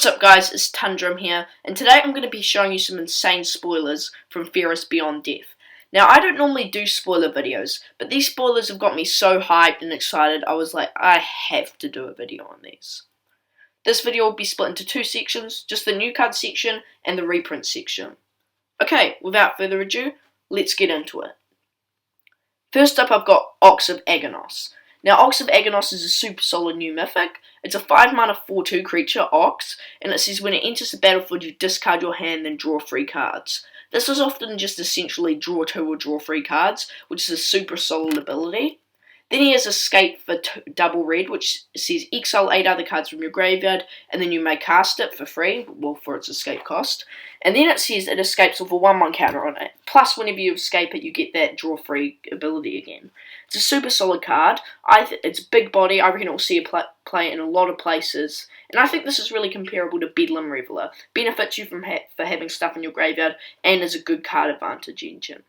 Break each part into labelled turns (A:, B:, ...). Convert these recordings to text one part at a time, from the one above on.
A: What's up guys, it's Tundrum here, and today I'm going to be showing you some insane spoilers from Theros Beyond Death. Now, I don't normally do spoiler videos, but these spoilers have got me so hyped and excited, I was like, I have to do a video on these. This video will be split into two sections, just the new card section and the reprint section. Okay, without further ado, let's get into it. First up, I've got Ox of Agonos. Now, Ox of Agonos is a super solid new mythic. It's a 5-mana 4/2 creature, Ox, and it says when it enters the battlefield, you discard your hand, then draw 3 cards. This is often just essentially draw 2 or draw 3 cards, which is a super solid ability. Then he has Escape for double red, which says exile 8 other cards from your graveyard, and then you may cast it for free, well, for its escape cost. And then it says it escapes with a 1/1 counter on it. Plus, whenever you escape it, you get that draw free ability again. It's a super solid card. It's big body. I reckon it will see a play in a lot of places. And I think this is really comparable to Bedlam Reveler. Benefits you for having stuff in your graveyard, and is a good card advantage engine.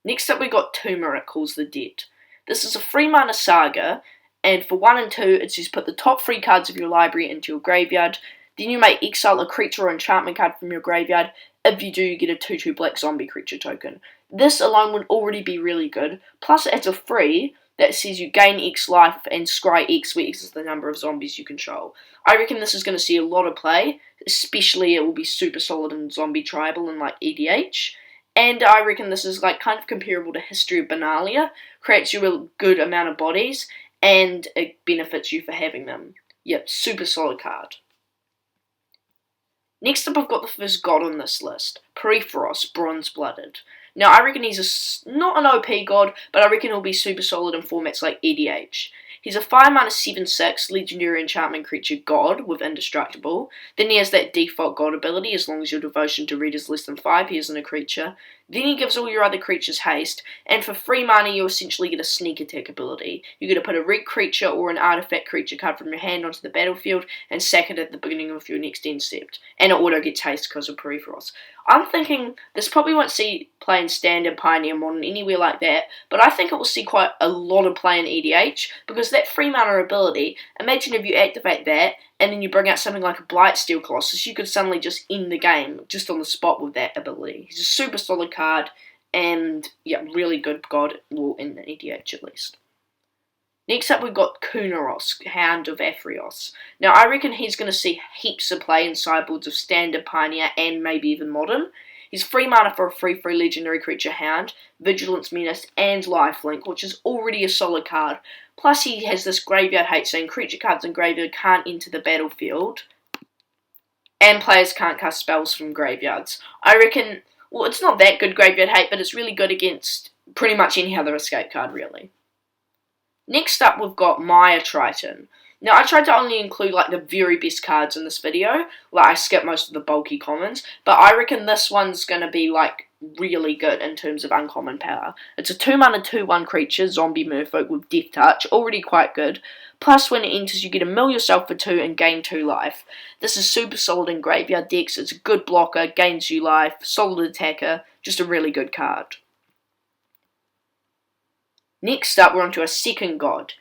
A: Next up, we got Turmeric Calls the Dead. This is a 3-mana saga, and for 1 and 2, it says put the top 3 cards of your library into your graveyard. Then you may exile a creature or enchantment card from your graveyard. If you do, you get a 2/2 black zombie creature token. This alone would already be really good. Plus, it adds a free that says you gain X life and scry X, where X is the number of zombies you control. I reckon this is going to see a lot of play, especially it will be super solid in zombie tribal and like EDH. And I reckon this is like kind of comparable to History of Benalia. Creates you a good amount of bodies, and it benefits you for having them. Yep, super solid card. Next up, I've got the first god on this list, From Bronze-Blooded. Now, I reckon he's not an OP god, but I reckon he'll be super solid in formats like EDH. He's a 5-mana 7/6 legendary enchantment creature god with Indestructible. Then he has that default god ability, as long as your devotion to red is less than 5, he isn't a creature. Then he gives all your other creatures haste, and for 3 mana you essentially get a sneak attack ability. You get to put a red creature or an artifact creature card from your hand onto the battlefield and sack it at the beginning of your next end step. And it auto gets haste because of Peripheros. I'm thinking this probably won't see play in Standard, Pioneer, Modern, anywhere like that, but I think it will see quite a lot of play in EDH, because that 3 mana ability, imagine if you activate that, and then you bring out something like a Blightsteel Colossus, you could suddenly just end the game, just on the spot with that ability. He's a super solid card, and yeah, really good god, well, in EDH at least. Next up, we've got Kunaros, Hound of Aphrios. Now, I reckon he's going to see heaps of play in sideboards of Standard, Pioneer, and maybe even Modern. He's 3 mana for a free legendary creature Hound, Vigilance Menace, and Lifelink, which is already a solid card. Plus, he has this graveyard hate, saying creature cards in graveyard can't enter the battlefield, and players can't cast spells from graveyards. I reckon, well, it's not that good graveyard hate, but it's really good against pretty much any other escape card, really. Next up, we've got Maya Triton. Now, I tried to only include like the very best cards in this video, like I skipped most of the bulky commons, but I reckon this one's going to be like really good in terms of uncommon power. It's a 2-mana 2/1 creature, zombie merfolk with Death Touch, already quite good. Plus, when it enters, you get to mill yourself for 2 and gain 2 life. This is super solid in graveyard decks, it's a good blocker, gains you life, solid attacker, just a really good card. Next up, we're onto a second god,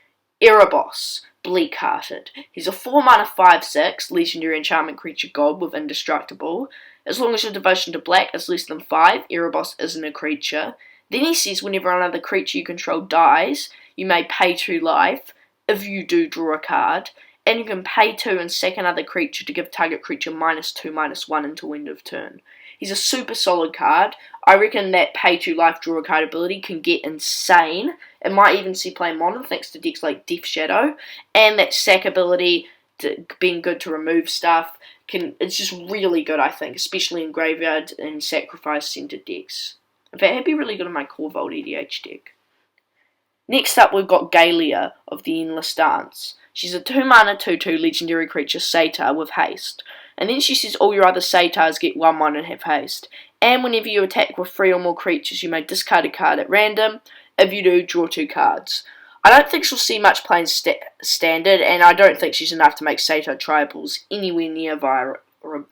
A: Erebos, Bleak-Hearted. He's a 4-mana 5/6 legendary enchantment creature god with Indestructible. As long as your devotion to black is less than 5, Erebos isn't a creature. Then he says whenever another creature you control dies, you may pay 2 life. If you do, draw a card. And you can pay 2 and sack another creature to give target creature -2/-1 until end of turn. He's a super solid card. I reckon that pay 2 life draw a card ability can get insane. It might even see play Modern thanks to decks like Death Shadow. And that sack ability, being good to remove stuff, it's just really good, I think, especially in graveyard and sacrifice centered decks. In fact, it'd be really good in my core Vault EDH deck. Next up, we've got Galia of the Endless Dance. She's a 2-mana 2/2 legendary creature Satyr with haste. And then she says all your other Satyrs get 1/1 and have haste. And whenever you attack with 3 or more creatures, you may discard a card at random. If you do, draw 2 cards. I don't think she'll see much play in Standard, and I don't think she's enough to make Satyr tribals anywhere near viable,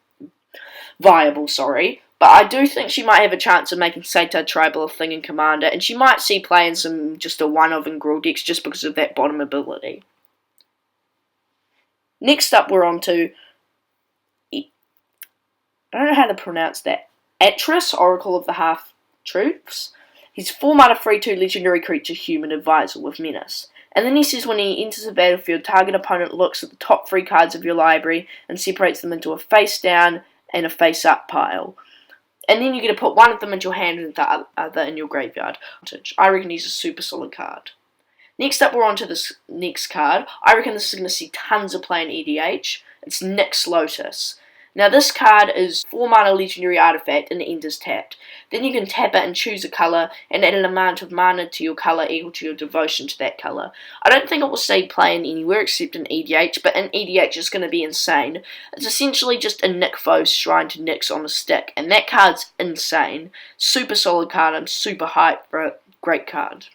A: but I do think she might have a chance of making Satyr tribal a thing in Commander, and she might see play in some just a one-of in Gruul decks just because of that bottom ability. Next up, we're on to I don't know how to pronounce that. Atris, Oracle of the Half-Truths. He's 4 mana 3/2 legendary creature human advisor with menace. And then he says when he enters the battlefield, target opponent looks at the top 3 cards of your library and separates them into a face down and a face up pile. And then you're going to put one of them into your hand and the other in your graveyard. I reckon he's a super solid card. Next up, we're on to this next card. I reckon this is going to see tons of play in EDH. It's Nyx's Lotus. Now this card is 4 mana legendary artifact and it enters tapped. Then you can tap it and choose a colour and add an amount of mana to your colour equal to your devotion to that colour. I don't think it will see play in anywhere except in EDH, but in EDH it's going to be insane. It's essentially just a Nyx Shrine to Nyx on a stick, and that card's insane. Super solid card, I'm super hyped for it. Great card.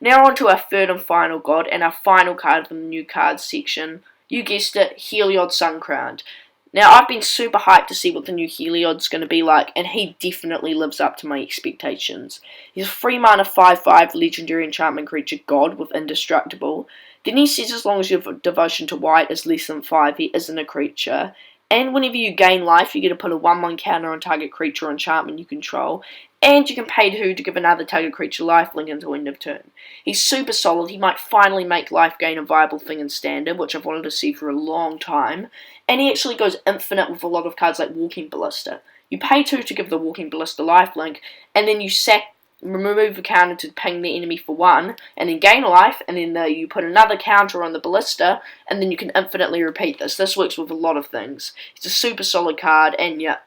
A: Now on to our third and final god, and our final card from the new cards section. You guessed it, Heliod Suncrowned. Now, I've been super hyped to see what the new Heliod's going to be like, and he definitely lives up to my expectations. He's a 3 mana 5/5 legendary enchantment creature god with indestructible. Then he says as long as your devotion to white is less than 5, he isn't a creature. And whenever you gain life, you get to put a 1/1 counter on target creature or enchantment you control. And you can pay 2 to give another target creature lifelink until end of turn. He's super solid. He might finally make life gain a viable thing in Standard, which I've wanted to see for a long time. And he actually goes infinite with a lot of cards like Walking Ballista. You pay 2 to give the Walking Ballista lifelink, and then you remove a counter to ping the enemy for 1, and then gain life, and then you put another counter on the Ballista, and then you can infinitely repeat this. This works with a lot of things. It's a super solid card, and yeah,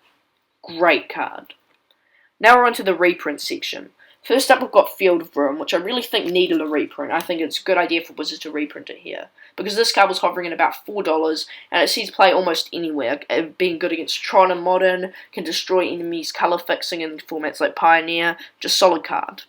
A: great card. Now we're on to the reprint section. First up, we've got Field of Ruin, which I really think needed a reprint. I think it's a good idea for Wizards to reprint it here, because this card was hovering at about $4, and it sees play almost anywhere. Being good against Tron and Modern, can destroy enemies, colour fixing in formats like Pioneer, just solid card.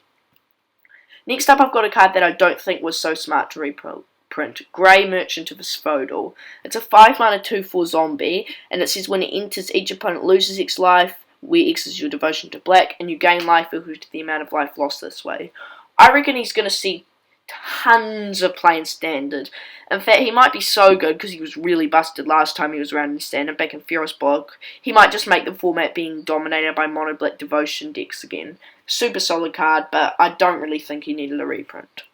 A: Next up, I've got a card that I don't think was so smart to reprint. Grey Merchant of Asphodel. It's a 5 mana 2/4 zombie, and it says when it enters, each opponent loses X life, where X is your devotion to black, and you gain life equal to the amount of life lost this way. I reckon he's going to see tons of play in Standard. In fact, he might be so good, because he was really busted last time he was around in Standard, back in Theros Beyond. He might just make the format being dominated by mono-black devotion decks again. Super solid card, but I don't really think he needed a reprint.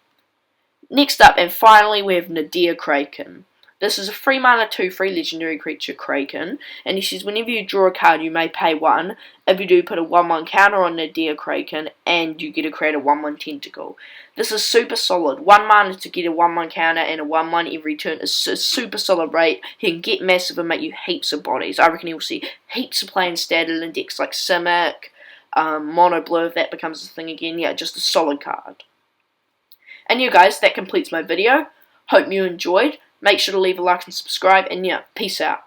A: Next up, and finally, we have Nadir Kraken. This is a 3 mana 2/3 legendary creature Kraken, and he says whenever you draw a card you may pay 1. If you do, put a 1/1 counter on Nadir Kraken, and you get to create a 1/1 tentacle. This is super solid. 1 mana to get a 1/1 counter and a 1/1 every turn is a super solid rate. He can get massive and make you heaps of bodies. I reckon he'll see heaps of play in Standard in decks like Simic, Mono Blue if that becomes a thing again. Yeah, just a solid card. And yeah guys, that completes my video. Hope you enjoyed. Make sure to leave a like and subscribe, and yeah, peace out.